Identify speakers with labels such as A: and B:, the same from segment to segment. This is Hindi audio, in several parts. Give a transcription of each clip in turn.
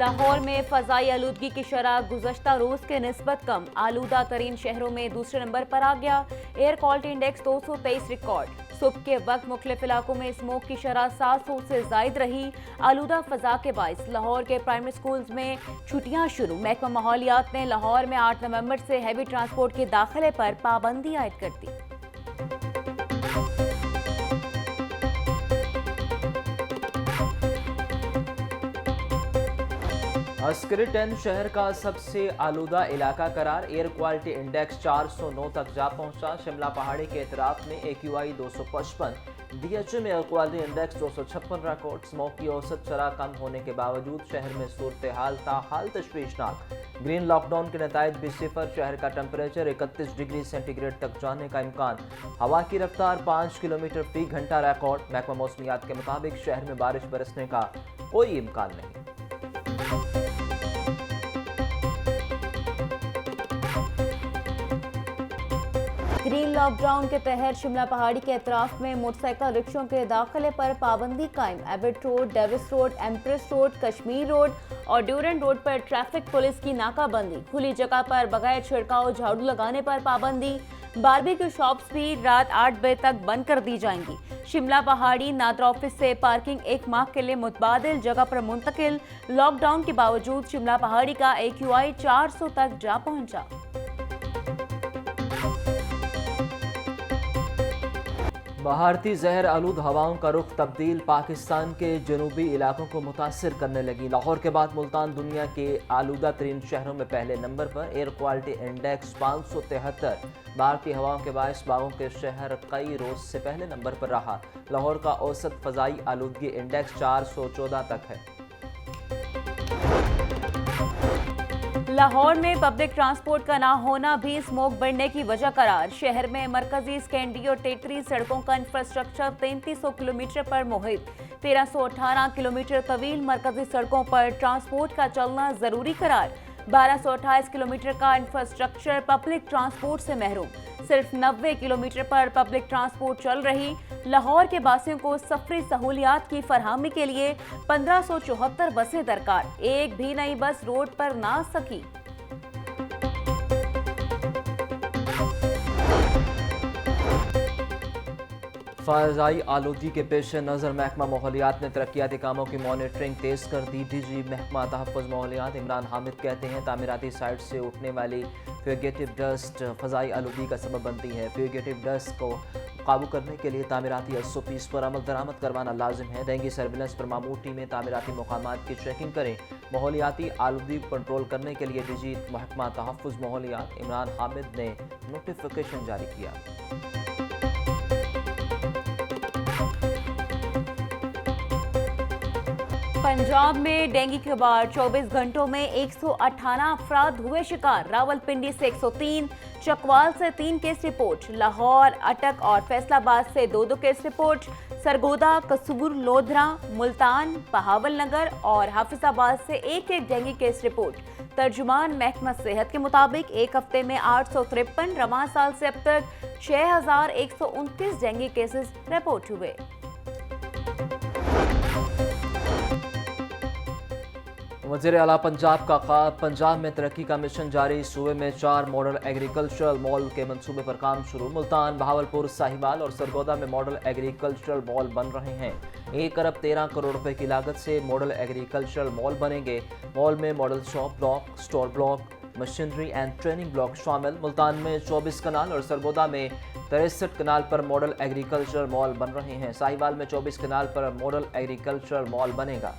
A: लाहौर में फजाई आलूदगी की शरह गुज़श्ता रोज के निस्बत कम। आलूदा तरीन शहरों में दूसरे नंबर पर आ गया। Air quality index 223 record. सुबह के वक्त मुख्तलिफ इलाकों में स्मोक की शरह 700 से जायद रही। आलूदा फजा के बायस लाहौर के प्राइमरी स्कूल्स में छुट्टियां शुरू। महकमा माहौलियात ने लाहौर में 8 नवंबर से हैवी ट्रांसपोर्ट के दाखिले पर पाबंदी आयद कर दी।
B: अस्करी 10 शहर का सबसे आलूदा इलाका करार। एयर क्वालिटी इंडेक्स 409 तक जा पहुंचा। शिमला पहाड़ी के इतराफ में AQI 255, DHA में air quality index 256 record. Smoke की औसत शरह कम होने के बावजूद शहर में सूरत हाल ताहाल तशवीशनाक। ग्रीन लॉकडाउन के नताइज भी सिफर। शहर का टेम्परेचर 31 डिग्री सेंटीग्रेड तक जाने का इम्कान। हवा की रफ्तार 5 किलोमीटर फी घंटा रिकॉर्ड। महकमा मौसमियात के मुताबिक शहर में बारिश बरसने का कोई इम्कान नहीं।
A: ग्रीन लॉकडाउन के तहत शिमला पहाड़ी के अतराफ में मोटरसाइकिल रिक्शों के दाखिले पर पाबंदी कायम। Abbott road, Davis road, empress road, Kashmir road और ड्यूरेंट रोड पर ट्रैफिक पुलिस की नाकाबंदी। खुली जगह पर बगैर छिड़काव झाड़ू लगाने पर पाबंदी। बारबेक्यू शॉप्स भी रात 8 बजे तक बंद कर दी जाएंगी। शिमला पहाड़ी नादरा ऑफिस से पार्किंग 1 माह के लिए मुतबादिल जगह पर मुंतकिल। लॉकडाउन के बावजूद शिमला पहाड़ी का AQI 400 तक जा पहुंचा।
B: भारतीय जहर आलूद हवाओं का रुख तब्दील। पाकिस्तान के जनूबी इलाकों को मुतासर करने लगी। लाहौर के बाद मुल्तान दुनिया के आलूदा तरीन शहरों में पहले नंबर पर। Air quality index 573। भारतीय हवाओं के बायस बागों के शहर कई रोज से पहले नंबर पर रहा। लाहौर का औसत फजाई आलूदगी इंडेक्स 414 तक है।
A: लाहौर में पब्लिक ट्रांसपोर्ट का ना होना भी स्मोक बढ़ने की वजह करार। शहर में मरकजी, स्कैंडी और टेटरी सड़कों का इंफ्रास्ट्रक्चर 3300 किलोमीटर पर मुहित। 1318 किलोमीटर तवील मरकजी सड़कों पर ट्रांसपोर्ट का चलना जरूरी करार। 1228 किलोमीटर का इंफ्रास्ट्रक्चर पब्लिक ट्रांसपोर्ट से महरूम। सिर्फ 90 किलोमीटर पर पब्लिक ट्रांसपोर्ट चल रही। लाहौर के बासियों को सफरी सहूलियात की फरहमी के लिए 1574 बसें दरकार। एक भी नई बस रोड पर ना आ सकी।
B: फजाई आलूदगी के पेश नज़र महकमा माहौलियात ने तरक्याती कामों की मॉनिटरिंग तेज़ कर दी। DG महकमा तहफ़्फ़ुज़ माहौलियात इमरान हामिद कहते हैं तामीराती साइट से उठने वाली फ्यूगेटिव डस्ट फजाई आलूदगी का सबब बनती है। फ्यूगेटिव डस्ट को काबू करने के लिए तामीराती SOPs पर अमल दरामद करवाना लाजिम है। डेंगू सर्विलेंस पर मामूर टीमें तामीराती मकामात की चेकिंग करें। माहौलियाती आलूदगी को कंट्रोल करने के लिए DG महकमा तहफ़्फ़ुज़ माहौलियात इमरान हामिद ने नोटिफिकेशन जारी किया।
A: पंजाब में डेंगू के बाद 24 घंटों में 118 अफराद हुए शिकार। रावलपिंडी से 103, चकवाल से 3 केस रिपोर्ट। लाहौर, अटक और फैसलाबाद से 2-2 केस रिपोर्ट। सरगोदा, कसूर, लोधरा, मुल्तान, बहावल नगर और हाफिजाबाद से 1-1 डेंगू केस रिपोर्ट। तर्जुमान महकमा सेहत के मुताबिक एक हफ्ते में 853, रवां साल से अब तक 6129 डेंगू केसेस रिपोर्ट हुए।
B: वज़ीर आला पंजाब का ख्वाब। पंजाब में तरक्की का मिशन जारी। सूबे में 4 मॉडल एग्रीकल्चरल मॉल के मंसूबे पर काम शुरू। मुल्तान, बहावलपुर, साहिवाल और सरगोदा में मॉडल एग्रीकल्चरल मॉल बन रहे हैं। 1 अरब 13 करोड़ रुपए की लागत से मॉडल एग्रीकल्चरल मॉल बनेंगे। मॉल में model shop block, store block, machinery and training block शामिल। मुल्तान में 24 कनाल और सरगोदा में 63 कनाल पर मॉडल एग्रीकल्चरल मॉल बन रहे हैं। साहिवाल में 24 कनाल पर मॉडल एग्रीकल्चरल मॉल बनेगा।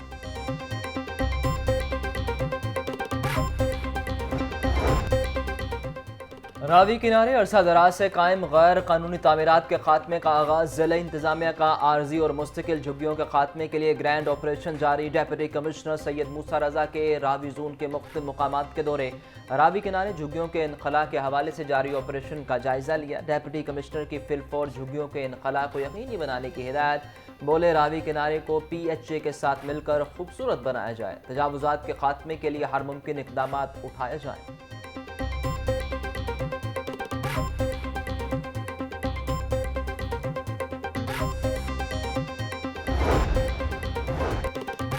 B: रावी किनारे अरसा दराज से कायम गैर कानूनी तामीरात के खात्मे का आगाज। ज़िला इंतजामिया का आर्जी और मुस्तकिल झुग्गियों के खात्मे के लिए ग्रैंड ऑपरेशन जारी। डेप्यूटी कमिश्नर सैयद मूसा रजा के रावी जोन के मुख्तलिफ मुकामात के दौरे। रावी किनारे झुग्गियों के इनखला के हवाले से जारी ऑपरेशन का जायजा लिया। डेप्यूटी कमिश्नर की फिलफौर झुग्गियों के इनखला को यकीनी बनाने की हिदायत। बोले रावी किनारे को PHA के साथ मिलकर खूबसूरत बनाया जाए। तजावुजात के खात्मे के लिए हर मुमकिन इकदाम उठाए जाएँ।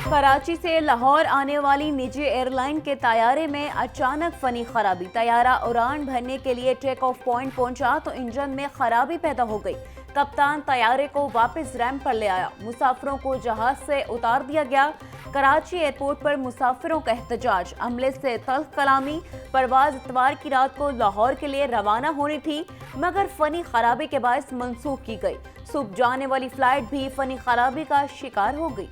A: कराची से लाहौर आने वाली निजी एयरलाइन के तैयारे में अचानक फनी खराबी। तैयारा उड़ान भरने के लिए टेक ऑफ पॉइंट पहुंचा तो इंजन में खराबी पैदा हो गई। कप्तान तैयारे को वापस रैंप पर ले आया। मुसाफिरों को जहाज से उतार दिया गया। कराची एयरपोर्ट पर मुसाफिरों का एहतजाज, अमले से तल्ख कलामी। परवाज इतवार की रात को लाहौर के लिए रवाना होनी थी मगर फनी खराबी के बायस मंसूख की गई। सुबह जाने वाली फ्लाइट भी फनी खराबी का शिकार हो गई।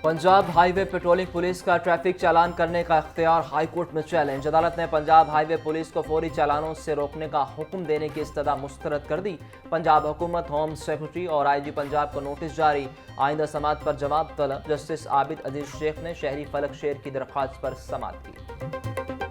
B: पंजाब हाईवे पेट्रोलिंग पुलिस का ट्रैफिक चालान करने का इख्तियार हाईकोर्ट में चैलेंज। अदालत ने पंजाब हाईवे पुलिस को फौरी चालानों से रोकने का हुक्म देने की इस्तदा मुस्तरद कर दी। पंजाब हुकूमत, होम सेक्रेटरी और आईजी पंजाब को नोटिस जारी। आइंदा समाअत पर जवाब तलब। जस्टिस आबिद अजीज शेख ने शहरी फलक शेर की दरख्वास्त पर समाअत की।